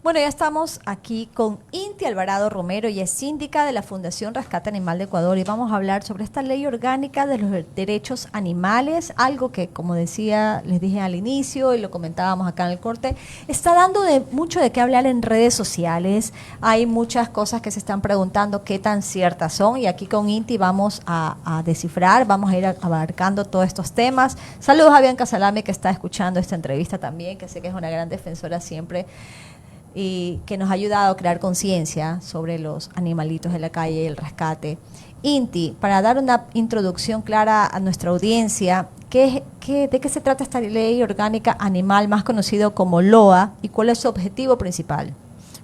Bueno, ya estamos aquí con Inti Alvarado Romero, y es síndica de la Fundación Rescate Animal de Ecuador, y vamos a hablar sobre esta ley orgánica de los derechos animales, algo que, como decía, les dije al inicio y lo comentábamos acá en el corte, está dando mucho de qué hablar en redes sociales. Hay muchas cosas que se están preguntando qué tan ciertas son, y aquí con Inti vamos a descifrar, vamos a ir abarcando todos estos temas. Saludos a Bianca Salame, que está escuchando esta entrevista también, que sé que es una gran defensora siempre y que nos ha ayudado a crear conciencia sobre los animalitos de la calle y el rescate. Inti, para dar una introducción clara a nuestra audiencia, ¿de qué se trata esta ley orgánica animal, más conocido como LOA, y cuál es su objetivo principal?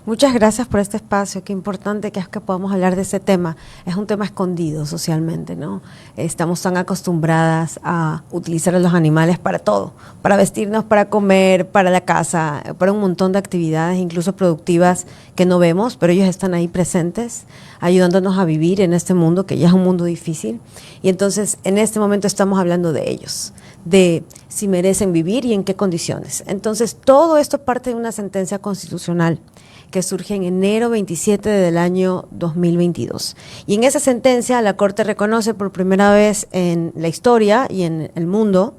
Muchas gracias por este espacio. Qué importante que es que podamos hablar de ese tema. Es un tema escondido socialmente, ¿no? Estamos tan acostumbradas a utilizar a los animales para todo, para vestirnos, para comer, para la casa, para un montón de actividades, incluso productivas, que no vemos, pero ellos están ahí presentes, ayudándonos a vivir en este mundo que ya es un mundo difícil. Y entonces, en este momento estamos hablando de ellos, de si merecen vivir y en qué condiciones. Entonces, todo esto parte de una sentencia constitucional que surge en enero 27 del año 2022. Y en esa sentencia la Corte reconoce por primera vez en la historia y en el mundo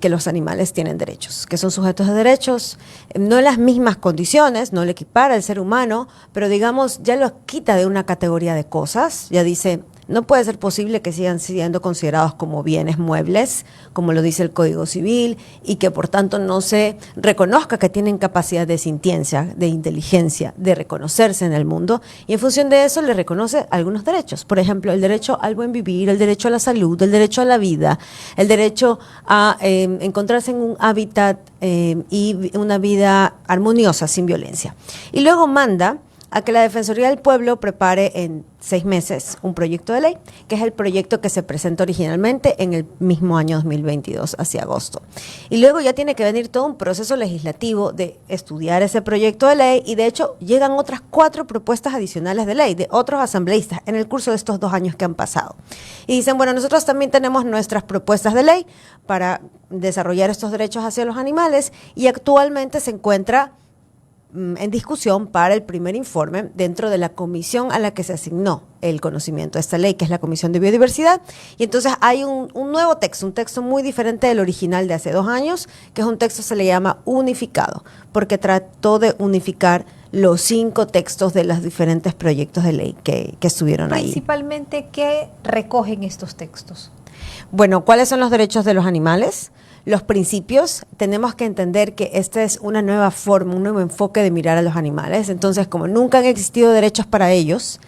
que los animales tienen derechos, que son sujetos de derechos, no en las mismas condiciones, no le equipara al ser humano, pero digamos ya los quita de una categoría de cosas, ya dice, no puede ser posible que sigan siendo considerados como bienes muebles, como lo dice el Código Civil, y que por tanto no se reconozca que tienen capacidad de sintiencia, de inteligencia, de reconocerse en el mundo, y en función de eso le reconoce algunos derechos. Por ejemplo, el derecho al buen vivir, el derecho a la salud, el derecho a la vida, el derecho a encontrarse en un hábitat y una vida armoniosa, sin violencia. Y luego manda a que la Defensoría del Pueblo prepare en 6 meses un proyecto de ley, que es el proyecto que se presentó originalmente en el mismo año 2022, hacia agosto. Y luego ya tiene que venir todo un proceso legislativo de estudiar ese proyecto de ley, y de hecho llegan otras 4 propuestas adicionales de ley de otros asambleístas en el curso de estos 2 años que han pasado. Y dicen, bueno, nosotros también tenemos nuestras propuestas de ley para desarrollar estos derechos hacia los animales, y actualmente se encuentra en discusión para el primer informe dentro de la comisión a la que se asignó el conocimiento de esta ley, que es la Comisión de Biodiversidad. Y entonces hay un nuevo texto, un texto muy diferente del original de hace 2 años, que es un texto que se le llama unificado, porque trató de unificar los 5 textos de los diferentes proyectos de ley que estuvieron ahí. Principalmente, ¿qué recogen estos textos? Bueno, ¿cuáles son los derechos de los animales? Los principios, tenemos que entender que esta es una nueva forma, un nuevo enfoque de mirar a los animales. Entonces, como nunca han existido derechos para ellos,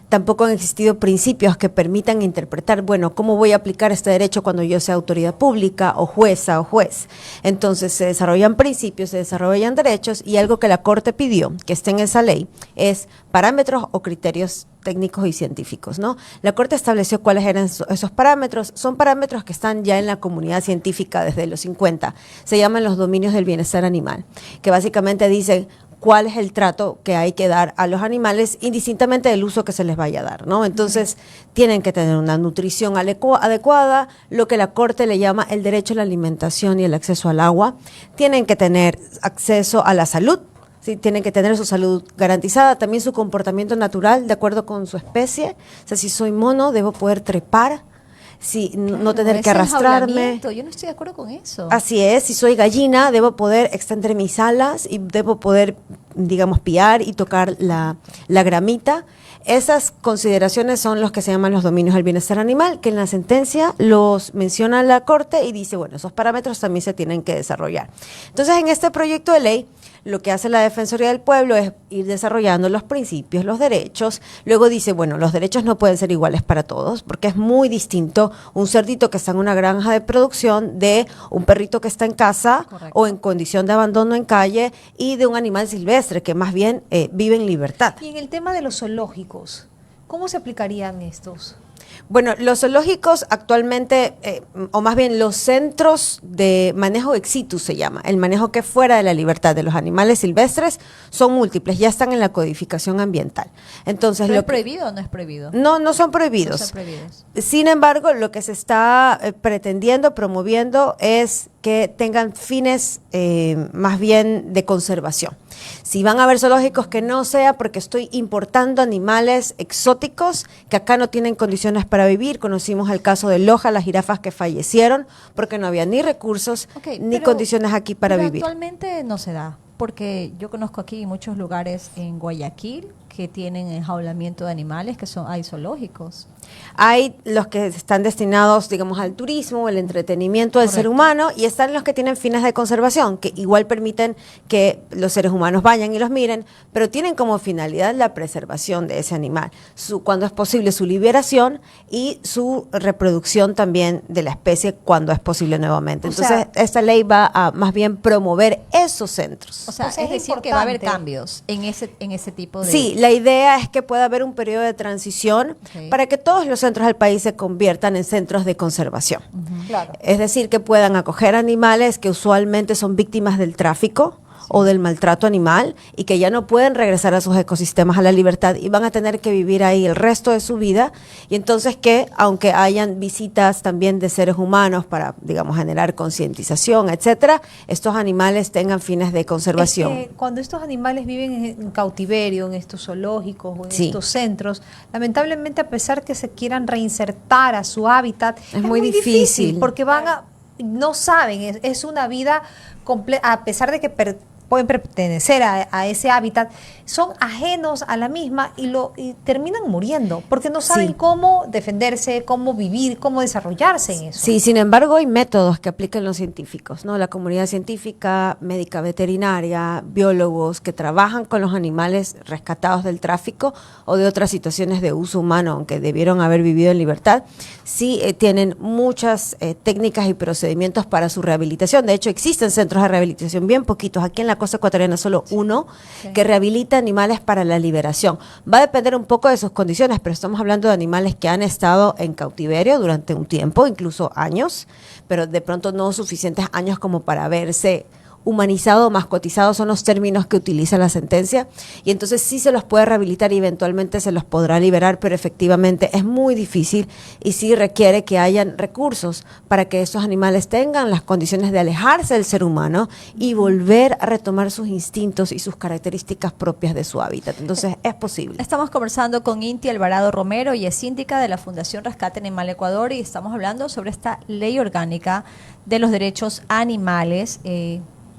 tampoco han existido principios que permitan interpretar, bueno, ¿cómo voy a aplicar este derecho cuando yo sea autoridad pública o jueza o juez? Entonces se desarrollan principios, se desarrollan derechos, y algo que la Corte pidió que esté en esa ley es parámetros o criterios técnicos y científicos, ¿no? La Corte estableció cuáles eran esos parámetros. Son parámetros que están ya en la comunidad científica desde los 50. Se llaman los dominios del bienestar animal, que básicamente dicen cuál es el trato que hay que dar a los animales indistintamente del uso que se les vaya a dar, ¿no? Entonces, tienen que tener una nutrición adecuada, lo que la Corte le llama el derecho a la alimentación y el acceso al agua. Tienen que tener acceso a la salud, ¿sí? Tienen que tener su salud garantizada, también su comportamiento natural de acuerdo con su especie. O sea, si soy mono, debo poder trepar, si no tener que arrastrarme. Yo no estoy de acuerdo con eso. Así es, si soy gallina, debo poder extender mis alas y debo poder, digamos, piar y tocar la gramita. Esas consideraciones son los que se llaman los dominios del bienestar animal, que en la sentencia los menciona la Corte y dice, bueno, esos parámetros también se tienen que desarrollar. Entonces, en este proyecto de ley, lo que hace la Defensoría del Pueblo es ir desarrollando los principios, los derechos. Luego dice, bueno, los derechos no pueden ser iguales para todos, porque es muy distinto un cerdito que está en una granja de producción de un perrito que está en casa. Correcto. O en condición de abandono en calle, y de un animal silvestre que más bien vive en libertad. Y en el tema de los zoológicos, ¿cómo se aplicarían estos? Bueno, los zoológicos actualmente, o más bien los centros de manejo ex situ se llama, el manejo que es fuera de la libertad de los animales silvestres, son múltiples, ya están en la codificación ambiental. Entonces, ¿Pero es prohibido o no es prohibido? No, no son prohibidos. No son prohibidos. Sin embargo, lo que se está pretendiendo, promoviendo, es que tengan fines más bien de conservación. Si van a haber zoológicos, que no sea porque estoy importando animales exóticos que acá no tienen condiciones para vivir. Conocimos el caso de Loja, las jirafas que fallecieron porque no había ni recursos Ok, ni condiciones aquí para pero vivir. actualmente no se da, porque yo conozco aquí muchos lugares en Guayaquil que tienen enjaulamiento de animales, hay zoológicos. Hay los que están destinados, digamos, al turismo, el entretenimiento del ser Correcto. humano, y están los que tienen fines de conservación, que igual permiten que los seres humanos vayan y los miren, pero tienen como finalidad la preservación de ese animal, cuando es posible su liberación y su reproducción también de la especie cuando es posible nuevamente. O Entonces, sea, esta ley va a más bien promover esos centros. O sea, O sea, es es decir que va a haber importante. cambios en ese tipo de... Sí, la idea es que pueda haber un periodo de transición Ok. para que todos los centros del país se conviertan en centros de conservación. Claro. Es decir, que puedan acoger animales que usualmente son víctimas del tráfico o del maltrato animal y que ya no pueden regresar a sus ecosistemas a la libertad y van a tener que vivir ahí el resto de su vida. Y entonces que, aunque hayan visitas también de seres humanos para, digamos, generar concientización, etcétera, estos animales tengan fines de conservación. Es que cuando estos animales viven en cautiverio, en estos zoológicos o en Sí. estos centros, lamentablemente a pesar que se quieran reinsertar a su hábitat, Es muy difícil. porque no saben, es una vida completa, a pesar de que pueden pertenecer a ese hábitat, son ajenos a la misma y terminan muriendo, porque no saben Sí. cómo defenderse, cómo vivir, cómo desarrollarse en eso. Sí, sin embargo, hay métodos que aplican los científicos, ¿no? La comunidad científica, médica veterinaria, biólogos que trabajan con los animales rescatados del tráfico o de otras situaciones de uso humano, aunque debieron haber vivido en libertad, sí tienen muchas técnicas y procedimientos para su rehabilitación. De hecho, existen centros de rehabilitación bien poquitos. Aquí en la costa ecuatoriana solo uno Sí. que rehabilita animales para la liberación. Va a depender un poco de sus condiciones, pero estamos hablando de animales que han estado en cautiverio durante un tiempo, incluso años, pero de pronto no suficientes años como para verse humanizado o mascotizado, son los términos que utiliza la sentencia, y entonces sí se los puede rehabilitar y eventualmente se los podrá liberar, pero efectivamente es muy difícil y sí requiere que hayan recursos para que estos animales tengan las condiciones de alejarse del ser humano y volver a retomar sus instintos y sus características propias de su hábitat. Entonces es posible. Estamos conversando con Inti Alvarado Romero y es síndica de la Fundación Rescate Animal Ecuador y estamos hablando sobre esta ley orgánica de los derechos animales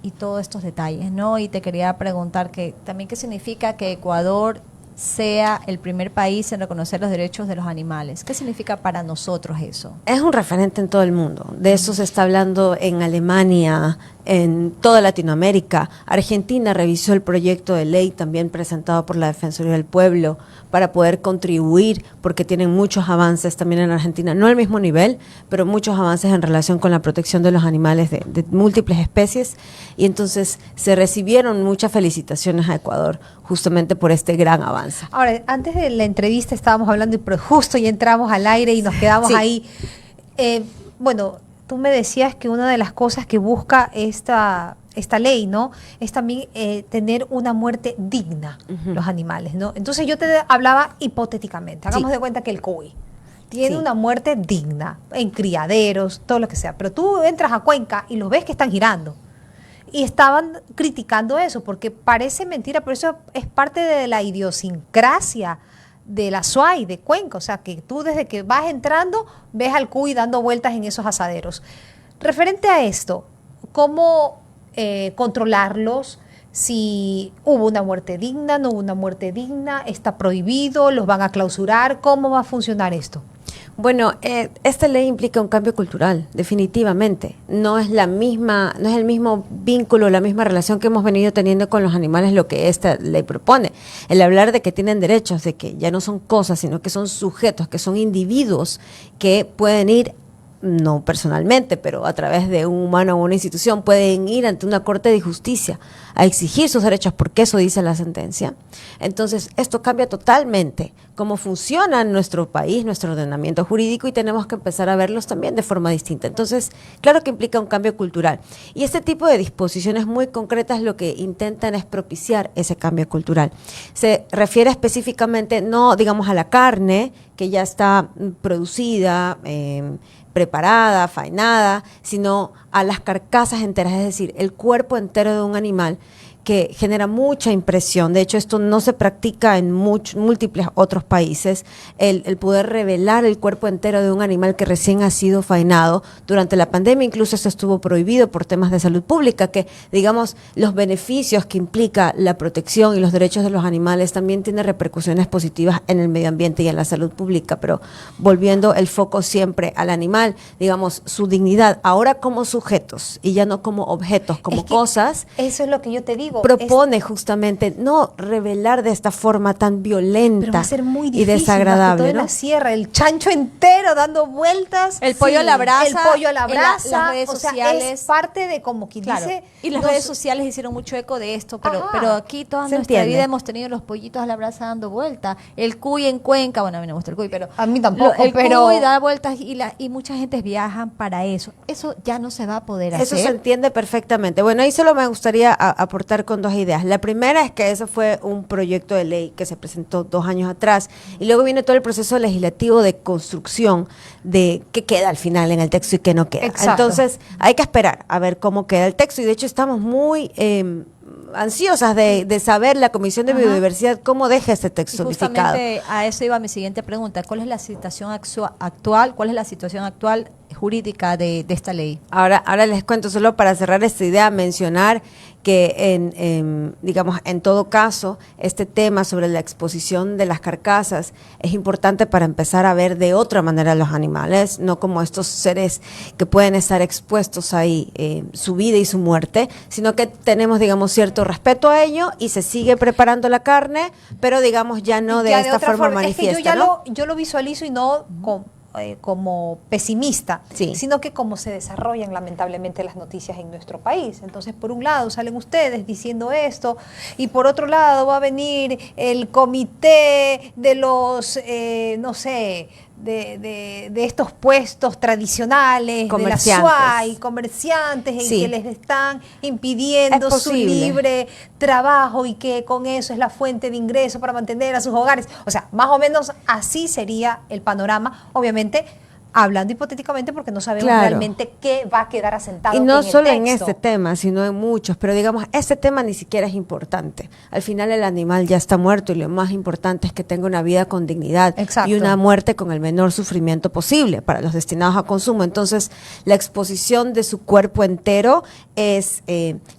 y todos estos detalles, ¿no? Y te quería preguntar que también qué significa que Ecuador sea el primer país en reconocer los derechos de los animales. ¿Qué significa para nosotros eso? Es un referente en todo el mundo. De eso se está hablando en Alemania, en toda Latinoamérica. Argentina revisó el proyecto de ley también presentado por la Defensoría del Pueblo para poder contribuir, porque tienen muchos avances también en Argentina, no al mismo nivel, pero muchos avances en relación con la protección de los animales de múltiples especies. Y entonces se recibieron muchas felicitaciones a Ecuador justamente por este gran avance. Ahora, antes de la entrevista estábamos hablando y pero justo ya entramos al aire y nos quedamos Sí. ahí. Bueno, tú me decías que una de las cosas que busca esta ley, ¿no? Es también tener una muerte digna, los animales, ¿no? Entonces yo te hablaba hipotéticamente. Hagamos Sí. de cuenta que el cuy tiene Sí. una muerte digna, en criaderos, todo lo que sea. Pero tú entras a Cuenca y los ves que están girando. Y estaban criticando eso, porque parece mentira, pero eso es parte de la idiosincrasia de la SUAY, de Cuenca. O sea, que tú desde que vas entrando, ves al cuy dando vueltas en esos asaderos. Referente a esto, ¿cómo controlarlos? Si hubo una muerte digna, no hubo una muerte digna, está prohibido, los van a clausurar, ¿cómo va a funcionar esto? Bueno, esta ley implica un cambio cultural, definitivamente. No es la misma, no es el mismo vínculo, la misma relación que hemos venido teniendo con los animales lo que esta ley propone. El hablar de que tienen derechos, de que ya no son cosas, sino que son sujetos, que son individuos que pueden ir, no personalmente, pero a través de un humano o una institución, pueden ir ante una corte de justicia a exigir sus derechos, porque eso dice la sentencia. Entonces, esto cambia totalmente cómo funciona nuestro país, nuestro ordenamiento jurídico, y tenemos que empezar a verlos también de forma distinta. Entonces, claro que implica un cambio cultural. Y este tipo de disposiciones muy concretas lo que intentan es propiciar ese cambio cultural. Se refiere específicamente, no digamos a la carne, que ya está producida, preparada, faenada, sino a las carcasas enteras, es decir, el cuerpo entero de un animal que genera mucha impresión. De hecho, esto no se practica en múltiples otros países, el poder revelar el cuerpo entero de un animal que recién ha sido faenado. Durante la pandemia incluso esto estuvo prohibido por temas de salud pública, que digamos los beneficios que implica la protección y los derechos de los animales también tiene repercusiones positivas en el medio ambiente y en la salud pública, pero volviendo el foco siempre al animal, digamos, su dignidad, ahora como sujetos y ya no como objetos, como cosas. Eso es lo que yo te digo. Propone justamente no revelar de esta forma tan violenta, pero va a ser muy y difícil, desagradable, todo en ¿no? la sierra, el chancho entero dando vueltas, El pollo a la brasa, el pollo a la en brasa, las redes o sea, sociales. es parte de como quien Claro. dice. Y las redes sociales hicieron mucho eco de esto, pero, Ajá. pero aquí toda Se nuestra entiende. vida hemos tenido los pollitos a la brasa dando vuelta. El cuy en Cuenca, bueno, a mí no me gusta el cuy, pero A mí tampoco, el pero- cuy da vueltas y mucha gente viajan para eso. Eso ya no se va a poder Eso se hacer. entiende perfectamente. Bueno, ahí solo me gustaría aportar con dos ideas. La primera es que eso fue un proyecto de ley que se presentó 2 años atrás y luego viene todo el proceso legislativo de construcción de qué queda al final en el texto y qué no queda. Exacto. Entonces hay que esperar a ver cómo queda el texto y de hecho estamos muy ansiosas de saber la Comisión de Ajá. Biodiversidad cómo deja este Y texto unificado. justamente a eso iba mi siguiente pregunta. ¿Cuál es la situación actual? ¿Cuál es la situación actual jurídica de esta ley? Ahora les cuento, solo para cerrar esta idea, mencionar que digamos, en todo caso, este tema sobre la exposición de las carcasas es importante para empezar a ver de otra manera a los animales, no como estos seres que pueden estar expuestos ahí, su vida y su muerte, sino que tenemos, digamos, cierto respeto a ello y se sigue preparando la carne, pero digamos ya no de Ya esta otra forma manifiesta, Es que yo ya ¿no? yo lo visualizo y no como pesimista, Sí. sino que como se desarrollan lamentablemente las noticias en nuestro país. Entonces, por un lado salen ustedes diciendo esto y por otro lado va a venir el comité de los, no sé, de estos puestos tradicionales, de la Comerciantes. SUAY, comerciantes en Sí. que les están impidiendo Es su posible. libre trabajo y que con eso es la fuente de ingreso para mantener a sus hogares. O sea, más o menos así sería el panorama, obviamente hablando hipotéticamente porque no sabemos Claro. realmente qué va a quedar asentado Y no en el solo en texto. este tema, sino en muchos, pero digamos, este tema ni siquiera es importante. Al final el animal ya está muerto y lo más importante es que tenga una vida con dignidad Exacto. y una muerte con el menor sufrimiento posible para los destinados a consumo. Entonces, la exposición de su cuerpo entero es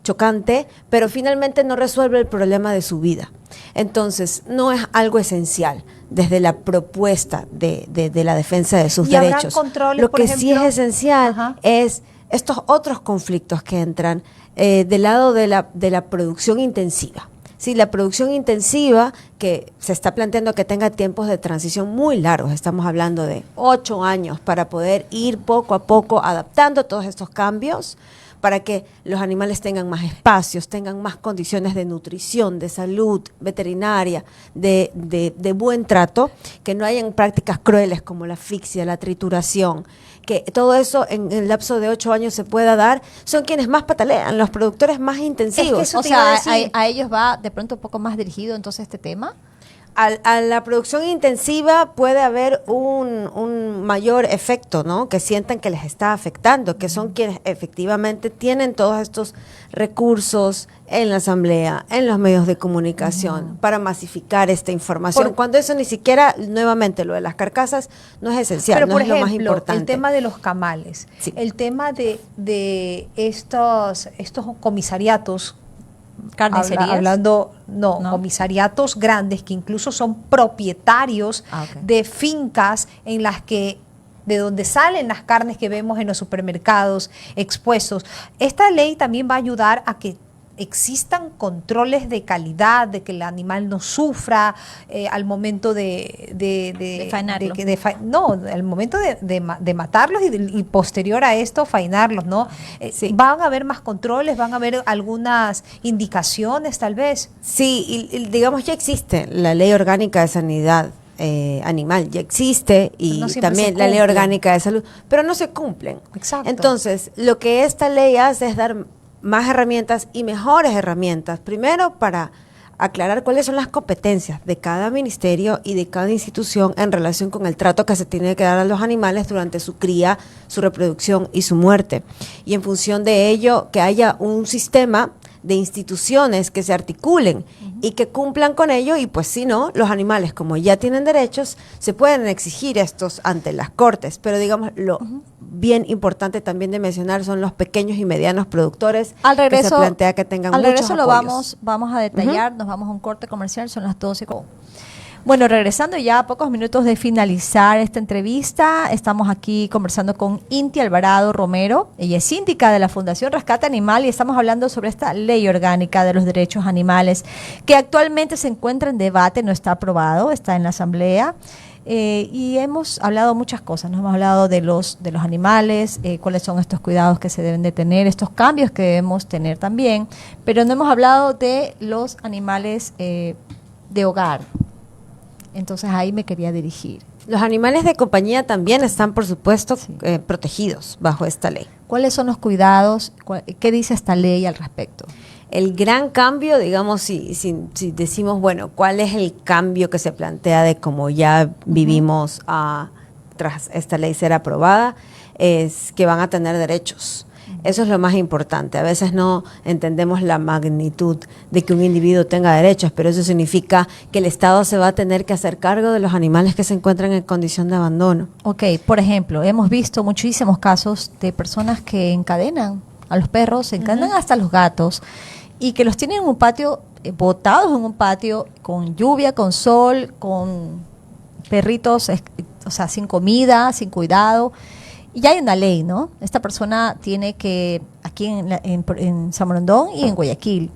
chocante, pero finalmente no resuelve el problema de su vida. Entonces, no es algo esencial desde la propuesta de la defensa de sus ¿Y habrán derechos. controles, Lo por que sí es ejemplo? esencial Ajá. es estos otros conflictos que entran del lado de la producción intensiva. Sí, la producción intensiva que se está planteando que tenga tiempos de transición muy largos, estamos hablando de 8 años para poder ir poco a poco adaptando todos estos cambios para que los animales tengan más espacios, tengan más condiciones de nutrición, de salud veterinaria, de buen trato, que no hayan prácticas crueles como la asfixia, la trituración, que todo eso en el lapso de 8 años se pueda dar, son quienes más patalean, los productores más intensivos. eso O te iba a sea, decir. a ellos va de pronto un poco más dirigido entonces este tema. A la producción intensiva puede haber un mayor efecto, ¿no? Que sientan que les está afectando, que son quienes efectivamente tienen todos estos recursos en la asamblea, en los medios de comunicación, para masificar esta información. Cuando eso ni siquiera, nuevamente, lo de las carcasas no es esencial, Pero no por es ejemplo, lo más importante. el tema de los camales, Sí. el tema de estos comisariatos, Carnicerías. no, ¿No? comisariatos grandes que incluso son propietarios Ah, ok. de fincas en las que de donde salen las carnes que vemos en los supermercados expuestos. Esta ley también va a ayudar a que existan controles de calidad, de que el animal no sufra al momento de faenarlo. al momento de matarlos y posterior a esto faenarlos, ¿no? Sí. Van a haber más controles, van a haber algunas indicaciones tal vez. Sí, y digamos, ya existe la Ley Orgánica de Sanidad Animal, ya existe, y No siempre también se la Ley cumplen. Orgánica de Salud, pero no se cumplen. Exacto. Entonces, lo que esta ley hace es dar más herramientas y mejores herramientas, primero para aclarar cuáles son las competencias de cada ministerio y de cada institución en relación con el trato que se tiene que dar a los animales durante su cría, su reproducción y su muerte. Y en función de ello, que haya un sistema de instituciones que se articulen y que cumplan con ello, y pues si no, los animales, como ya tienen derechos, se pueden exigir estos ante las cortes. Pero digamos, lo bien importante también de mencionar son los pequeños y medianos productores, Al regreso, que se plantea que tengan al muchos regreso lo apoyos. vamos a detallar, nos vamos a un corte comercial, son las 12. Bueno, regresando ya a pocos minutos de finalizar esta entrevista, estamos aquí conversando con Inti Alvarado Romero. Ella es síndica de la Fundación Rescate Animal y estamos hablando sobre esta ley orgánica de los derechos animales que actualmente se encuentra en debate, no está aprobado, está en la Asamblea. Y hemos hablado muchas cosas, nos hemos hablado de los animales, cuáles son estos cuidados que se deben de tener, estos cambios que debemos tener también, pero no hemos hablado de los animales de hogar. Entonces ahí me quería dirigir. Los animales de compañía también están, por supuesto, Sí. protegidos bajo esta ley. ¿Cuáles son los cuidados? ¿Qué dice esta ley al respecto? El gran cambio, digamos, si decimos, bueno, ¿cuál es el cambio que se plantea de cómo ya vivimos tras esta ley ser aprobada? Es que van a tener derechos. Eso es lo más importante. A veces no entendemos la magnitud de que un individuo tenga derechos, pero eso significa que el Estado se va a tener que hacer cargo de los animales que se encuentran en condición de abandono. Ok, por ejemplo, hemos visto muchísimos casos de personas que encadenan a los perros, encadenan hasta los gatos y que los tienen en un patio, botados en un patio con lluvia, con sol, con perritos, o sea, sin comida, sin cuidado. Y ya hay una ley, ¿no? Esta persona tiene que, aquí en San Borondón y en Guayaquil,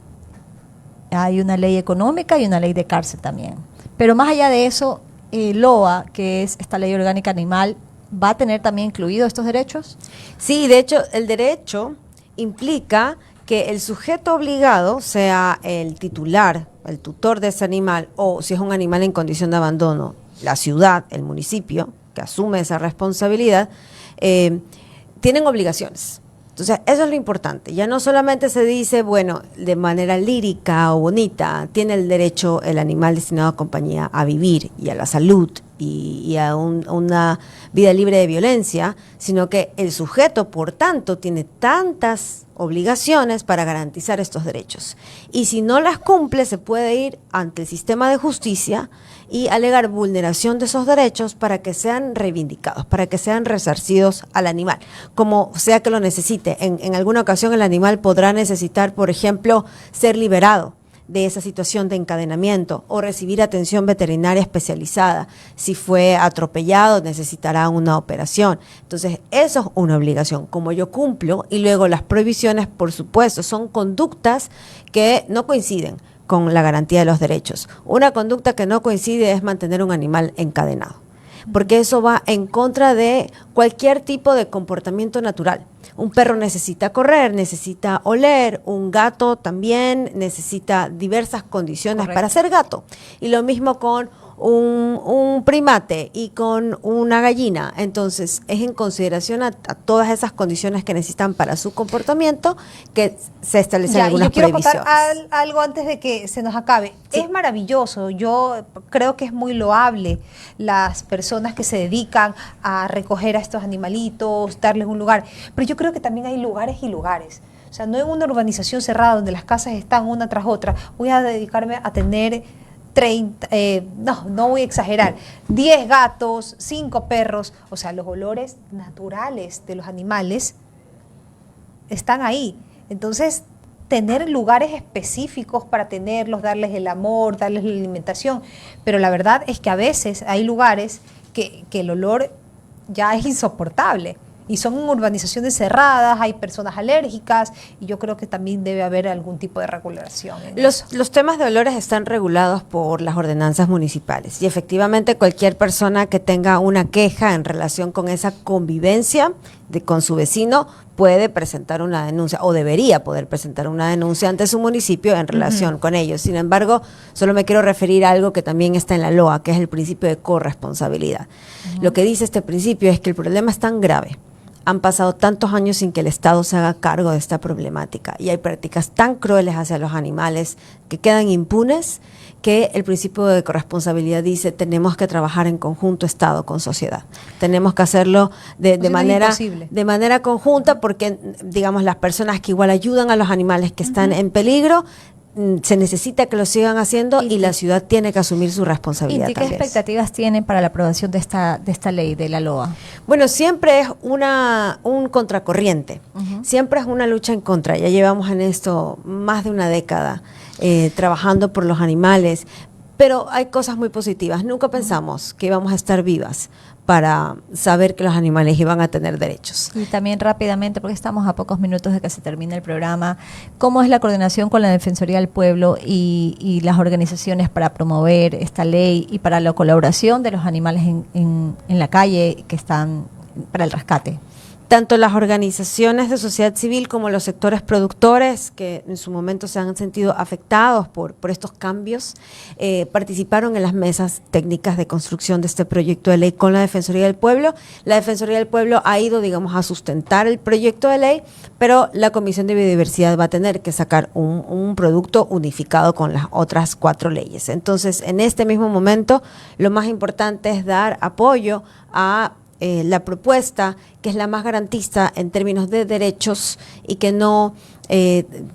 hay una ley económica y una ley de cárcel también. Pero más allá de eso, LOA, que es esta ley orgánica animal, ¿va a tener también incluidos estos derechos? Sí, de hecho, el derecho implica que el sujeto obligado sea el titular, el tutor de ese animal, o si es un animal en condición de abandono, la ciudad, el municipio, que asume esa responsabilidad, tienen obligaciones. Entonces, eso es lo importante. Ya no solamente se dice, bueno, de manera lírica o bonita, tiene el derecho el animal destinado a compañía a vivir y a la salud y a una vida libre de violencia, sino que el sujeto, por tanto, tiene tantas obligaciones para garantizar estos derechos. Y si no las cumple, se puede ir ante el sistema de justicia y alegar vulneración de esos derechos para que sean reivindicados, para que sean resarcidos al animal, como sea que lo necesite. En alguna ocasión el animal podrá necesitar, por ejemplo, ser liberado de esa situación de encadenamiento o recibir atención veterinaria especializada. Si fue atropellado, necesitará una operación. Entonces, eso es una obligación, como yo cumplo, y luego las prohibiciones, por supuesto, son conductas que no coinciden con la garantía de los derechos. Una conducta que no coincide es mantener un animal encadenado, porque eso va en contra de cualquier tipo de comportamiento natural. Un perro necesita correr, necesita oler, un gato también necesita diversas condiciones Correcto. para ser gato. Y lo mismo con un primate y con una gallina. Entonces, es en consideración a todas esas condiciones que necesitan para su comportamiento que se establecen Ya, y algunas yo quiero prohibiciones. contar algo antes de que se nos acabe. Sí. Es maravilloso, yo creo que es muy loable las personas que se dedican a recoger a estos animalitos, darles un lugar, pero yo creo que también hay lugares y lugares. O sea, no en una urbanización cerrada donde las casas están una tras otra, voy a dedicarme a tener 30, no voy a exagerar, 10 gatos, 5 perros, o sea, los olores naturales de los animales están ahí. Entonces, tener lugares específicos para tenerlos, darles el amor, darles la alimentación, pero la verdad es que a veces hay lugares que el olor ya es insoportable. Y son urbanizaciones cerradas, hay personas alérgicas y yo creo que también debe haber algún tipo de regulación. Los temas de olores están regulados por las ordenanzas municipales y efectivamente cualquier persona que tenga una queja en relación con esa convivencia con su vecino puede presentar una denuncia o debería poder presentar una denuncia ante su municipio en relación con ellos. Sin embargo, solo me quiero referir a algo que también está en la LOA, que es el principio de corresponsabilidad. Lo que dice este principio es que el problema es tan grave, han pasado tantos años sin que el Estado se haga cargo de esta problemática y hay prácticas tan crueles hacia los animales que quedan impunes que el principio de corresponsabilidad dice tenemos que trabajar en conjunto Estado con sociedad. Tenemos que hacerlo de manera conjunta porque, digamos, las personas que igual ayudan a los animales que están en peligro, se necesita que lo sigan haciendo y la ciudad tiene que asumir su responsabilidad. ¿Y qué expectativas tienen para la aprobación de esta ley de la LOA? Bueno, siempre es un contracorriente, siempre es una lucha en contra. Ya llevamos en esto más de una década trabajando por los animales, pero hay cosas muy positivas. Nunca pensamos que íbamos a estar vivas para saber que los animales iban a tener derechos. Y también rápidamente, porque estamos a pocos minutos de que se termine el programa, ¿cómo es la coordinación con la Defensoría del Pueblo y las organizaciones para promover esta ley y para la colaboración de los animales en la calle que están para el rescate? Tanto las organizaciones de sociedad civil como los sectores productores que en su momento se han sentido afectados por estos cambios, participaron en las mesas técnicas de construcción de este proyecto de ley con la Defensoría del Pueblo. La Defensoría del Pueblo ha ido, digamos, a sustentar el proyecto de ley, pero la Comisión de Biodiversidad va a tener que sacar un producto unificado con las otras 4 leyes. Entonces, en este mismo momento, lo más importante es dar apoyo a la propuesta que es la más garantista en términos de derechos y que no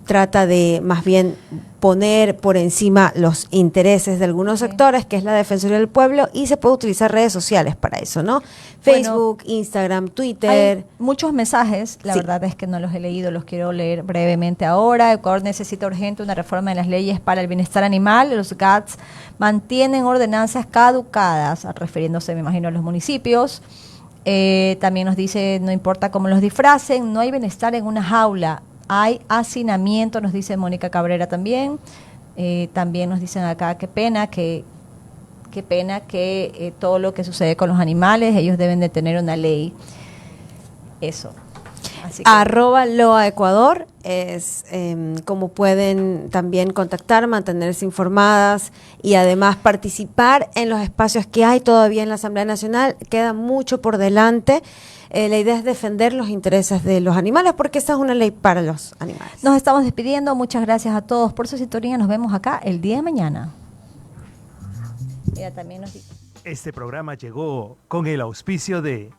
trata de más bien poner por encima los intereses de algunos sectores, que es la Defensoría del Pueblo, y se puede utilizar redes sociales para eso, ¿no? Facebook, Instagram, Twitter. Hay muchos mensajes, la verdad es que no los he leído, los quiero leer brevemente ahora. Ecuador necesita urgente una reforma de las leyes para el bienestar animal. Los GATS mantienen ordenanzas caducadas, refiriéndose, me imagino, a los municipios. También nos dice, no importa cómo los disfracen, no hay bienestar en una jaula, hay hacinamiento, nos dice Mónica Cabrera también. También nos dicen acá, qué pena que todo lo que sucede con los animales, ellos deben de tener una ley. Eso. Así que @Loa Ecuador es como pueden también contactar, mantenerse informadas y además participar en los espacios que hay todavía en la Asamblea Nacional. Queda mucho por delante. La idea es defender los intereses de los animales porque esta es una ley para los animales. nos estamos despidiendo. Muchas gracias a todos por su sintonía. Nos vemos acá el día de mañana. Mira, también nos dice. Este programa llegó con el auspicio de